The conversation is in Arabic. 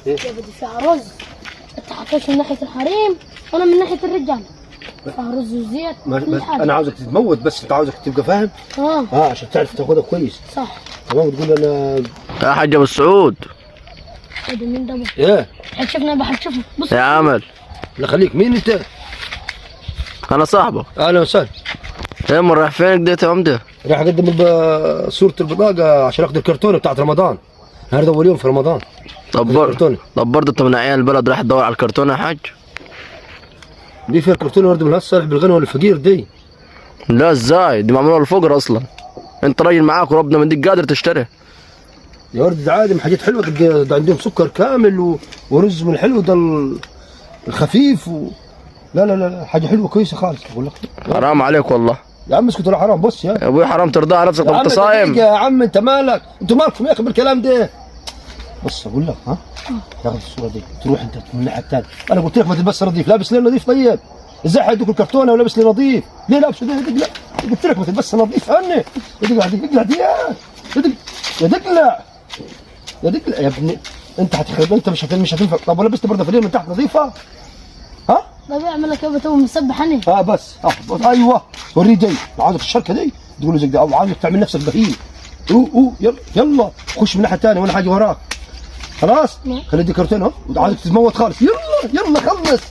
يا بدي فيها رز. انت حطيت من ناحيه الحريم وانا من ناحيه الرجال. فيها رز وزيت. انا عاوزك تتموت، بس انت عاوزك تبقى فاهم. عشان تعرف تاخدها كويس. صح. تمام. وتقول انا يا حاج ابو السعود. هذا مين ده؟ ايه حتشوفنا بحتشوفه. بص يا عمل. لا خليك. مين انت؟ انا صاحبك. اهلا وسهلا. ايه من رايح فين كده يا عمده؟ راح اقدم صورة البطاقة عشان اخذ الكرتونة بتاعت رمضان. النهارده اول يوم في رمضان. طب برضه انت من عيال البلد رايح تدور على الكرتونه يا حاج؟ دي فيها الكرتونة ورد من الصالح بالغنى ولا الفقير دي؟ لا ازاي؟ دي معموله للفقر اصلا. انت راجل معاك وربنا مديك قادر تشتري. يا ورد ده عادي، حاجات حلوة. ده عندهم سكر كامل ورز من الحلو ده الخفيف لا لا لا، حاجة حلوة كويسة خالص بقول لك. حرام عليك والله. يا عم اسكت ولا حرام. بص يا ابوي حرام ترضى على نفسك. طب انت صايم يا عم. انت مالك؟ انتوا مالكم يا اخي بالكلام ده؟ بص اقول لك تاخذ الصوره دي تروح انت من الناحيه الثانيه. انا قلت لك ما تلبسش نظيف. لابس ليه نظيف؟ طيب ازاي حيدوك الكرتونه ولابس لي نظيف؟ ليه لابس ده؟ دقلع. قلت لك ما تلبسش نظيف. عني دقلع يا دقلع يا ابني. انت هتخرب. انت مش هتنفع. طب ولبست برضه فلين من تحت نظيفه؟ طب اعمل لك يابا تو مسبحني. بس ايوه وريه جاي. عاوزك الشركه دي تقول له زي ده، او عاوزك تعمل نفسك بهيم. يلا خش من الناحيه الثانيه وانا حاجه وراك. خلاص خلي دي كرتون اهو. عاوزك تتموت خالص. يلا خلص.